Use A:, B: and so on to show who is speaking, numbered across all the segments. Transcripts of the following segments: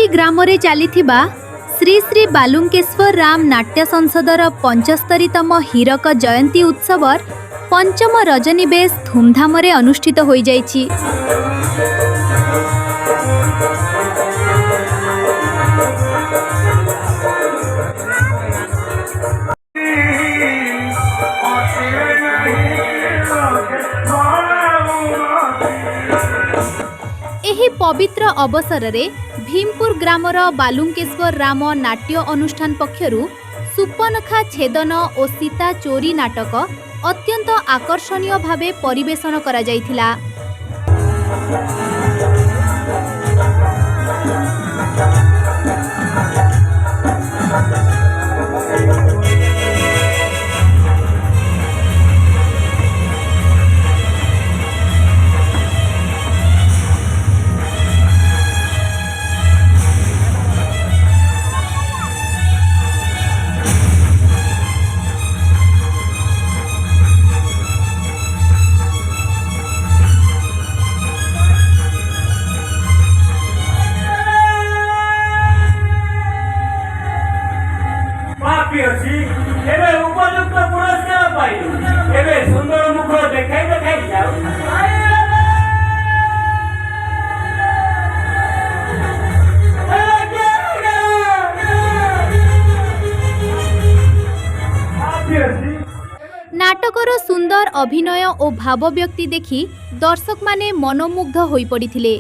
A: भीमपुरी ग्राम रे चलीथिबा श्री श्री बालुंकेश्वर राम नाट्य संसदर 75तम हीरक जयंती उत्सवर पंचम रजनीबेश धूमधाम रे अनुष्ठित होई जाइछि। एही पवित्र अवसर रे भीमपुर ग्रामर बालुंकेश्वर राम नाट्य अनुष्ठान पक्षरु सुपनखा छेदन और सीता चोरी नाटक अत्यंत आकर्षणीय भावे परिवेषण करा जाइथिला।
B: उपयुक्त पुरस्कार पाइलु सुंदर मुख देखाई देखाई जाओ।
A: नाटकर सुंदर अभिनय और भावव्यक्ति देखि दर्शक माने मनोमुग्ध होई पड़िथिले।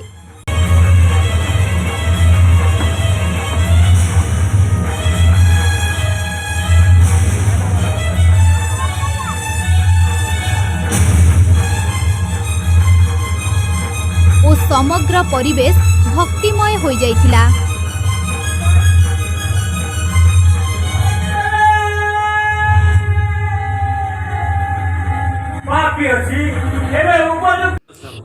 A: और समग्र परिवेश भक्तिमय हो जाइथिला।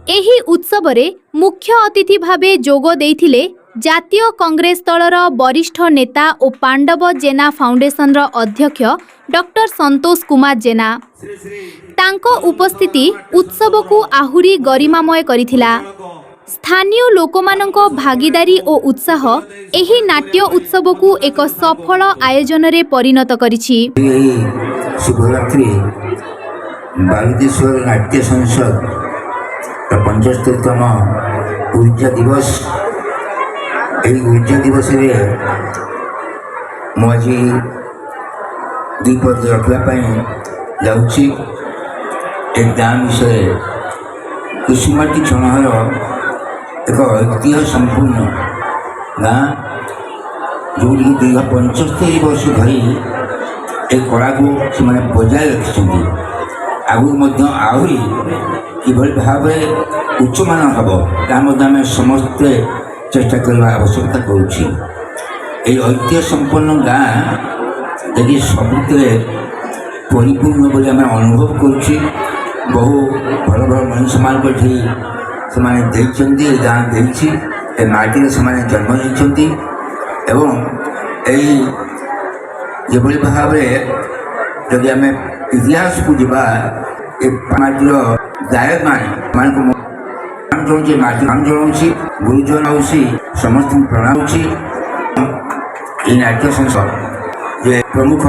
A: एही उत्सव रे मुख्य अतिथि भावे जोग देइथिले जातीय कांग्रेस दलर वरिष्ठ नेता और पांडव जेना फाउंडेशन रो अध्यक्ष डॉक्टर संतोष कुमार जेना। तांको उपस्थिति उत्सव को आहुरी गरिमामय करिथिला। स्थानीय लोकमानंको भागीदारी और उत्साह एही नाट्य उत्सव को एक सफल आयोजन रे परिणत करिछि।
C: शुभरात्रि बालुकेश्वर नाट्य संसद 75तम ऊर्जा दिवस। ऊर्जा दिवस रे मुझे दीपद रखापी जाऊँगी एक गाँ विषय कुसुमाटी छणहर एक ऐतिह्य संपूर्ण गाँ जो 75 वर्ष धरी एक कला को से बजाय रखिंट आगु आहरी किभली भाव उच्चमान हम आम समस्ते चेष्टा करने आवश्यकता करुँच। ऐतिह्य संपन्न गाँ यदि सबुते परिपूर्ण बोली आम अनुभव करुँच। बहु भल भल मनीष मान से गाँ दे माटी से जन्म लेते एवं यही भाव जदि आम इतिहास को जीवा माटीर गायक मान जनाऊँगी माटी नाम जनाऊँगी गुरुजन आउसी समस्त प्रणाम होती। नाट्य संसद जे प्रमुख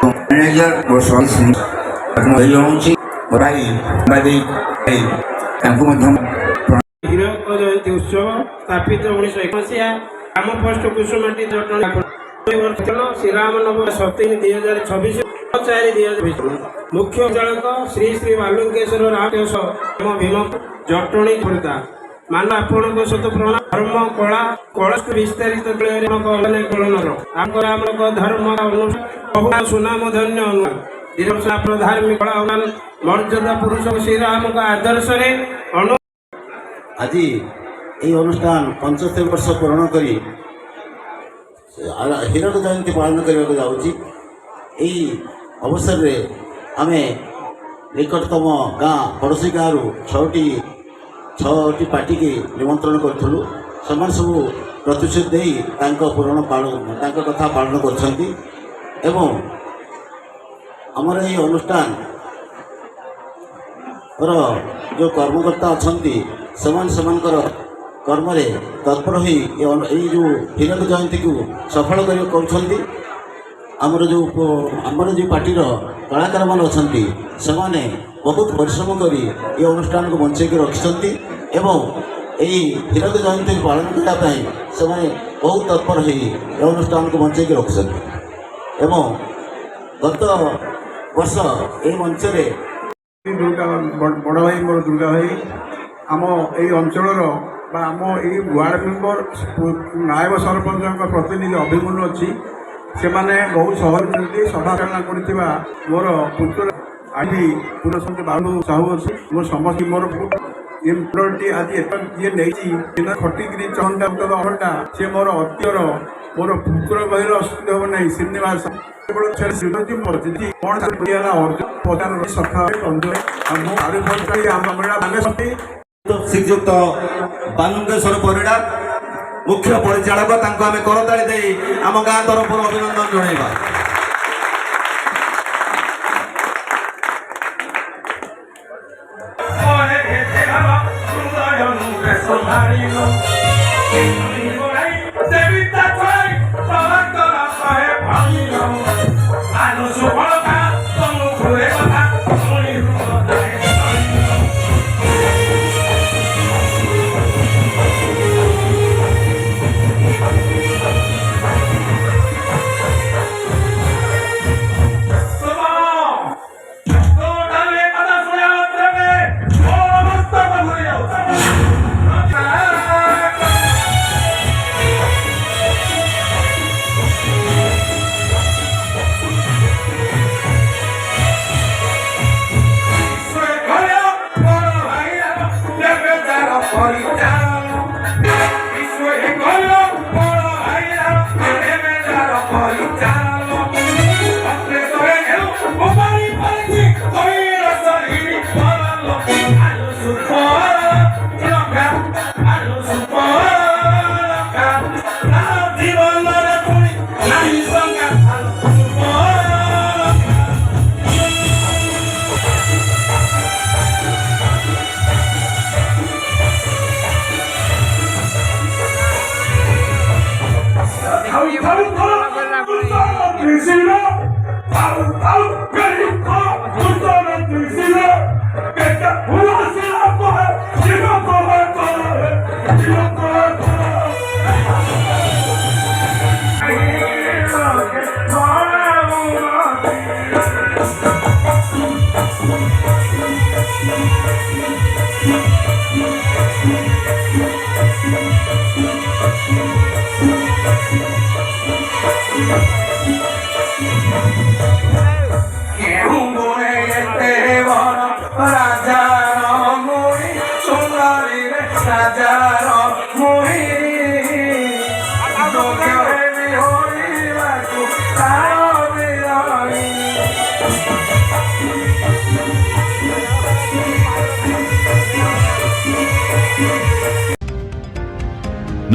C: मैनेजर और जनाऊँगी
B: हीरक जयंती उत्सव स्थापित 1981 ग्राम पोस्ट कुसुमाटी श्रीराम नव 7/3/2026 4/2026 मुख्य चालक श्री श्री बालुंकेश्वर राम भीम जटणी खोर्धा मान आपण सत प्रणाम धर्म कला कलश विस्तारित धर्म सुनाम धन्य धार्मिक मर्यादा पुरुष श्रीराम का आदर्श
D: आज ये अनुष्ठान 75 वर्ष पूर्ण करी हीरक जयंती पालन करने जाऊँगी। अवसर रे आमे निकटतम गाँ पड़ोसी गाँव 6टी पार्टी की निमंत्रण करूँ। सब प्रतिशोध दे पूरण कथा पालन कर आमर ये अनुष्ठान जो कर्मकर्ता अच्छा କର୍ମରେ ତତ୍ପର ହୋଇ ଏଇ ଯେଉଁ ହୀରକ ଜୟନ୍ତୀକୁ ସଫଳ କରୁଛନ୍ତି। ଆମର ଯେଉଁ ପାର୍ଟିର କଳାକାରମାନେ ଅଛନ୍ତି ସେମାନେ ବହୁତ ପରିଶ୍ରମ କରି ଏ ଅନୁଷ୍ଠାନକୁ ବଞ୍ଚେଇକି ରଖିଛନ୍ତି ଏବଂ ଏହି ହୀରକ ଜୟନ୍ତୀକୁ ପାଳନ କରିବା ପାଇଁ ସେମାନେ ବହୁତ ତତ୍ପର ହୋଇ ଏ ଅନୁଷ୍ଠାନକୁ ବଞ୍ଚେଇକି ରଖିଛନ୍ତି। ଏବଂ ଗତ ବର୍ଷ ଏହି ମଞ୍ଚରେ
E: ବଡ଼ ଭାଇ ମୋର ଦୁର୍ଗା ଭାଇ ଆମ ଏଇ ଅଞ୍ଚଳର ବା ଆମ ଏଇ ୱାର୍ଡ଼ ମେମ୍ବର ନାୟକ ସରପଞ୍ଚଙ୍କ ପ୍ରତିନିଧି ଅଭିମନ୍ୟୁ ଅଛି। ସେମାନେ ବହୁତ ସହଯୋଗୀ ସଭାଚାଳନା କରିଥିବା ମୋର ପୁତ୍ର ଆଜି ପୁରସନ୍ତ ବାବୁ ସାହୁ ଅଛି। ମୁଁ ସମସ୍ତ ମୋର ଏମ୍ପ୍ଲୟଟି ଆଜି ଏତେ ଯିଏ ନେଇଛି ଦିନ ଖଟିକିରି ଚହଣ୍ଟା ଘଣ୍ଟା ସେ ମୋର ଅତ୍ୟର ମୋର ପୁତ୍ର କହିଲେ ଅସୁବିଧା ହେବ ନାହିଁ। ଶ୍ରୀନିବାସ କେବଳ
D: ଶ୍ରୀଯୁକ୍ତ ବାଲୁଙ୍କେଶ୍ୱର ପରିଡ଼ା ମୁଖ୍ୟ ପରିଚାଳକ ତାଙ୍କୁ ଆମେ କରତାଳି ଦେଇ ଆମ ଗାଁ ତରଫରୁ ଅଭିନନ୍ଦନ ଜଣାଇବା।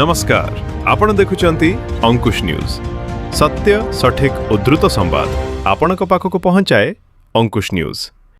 F: नमस्कार, आपण देखुचंती अंकुश न्यूज। सत्य, सठिक और द्रुत संवाद आपणक पाखक पहुंचाए अंकुश न्यूज।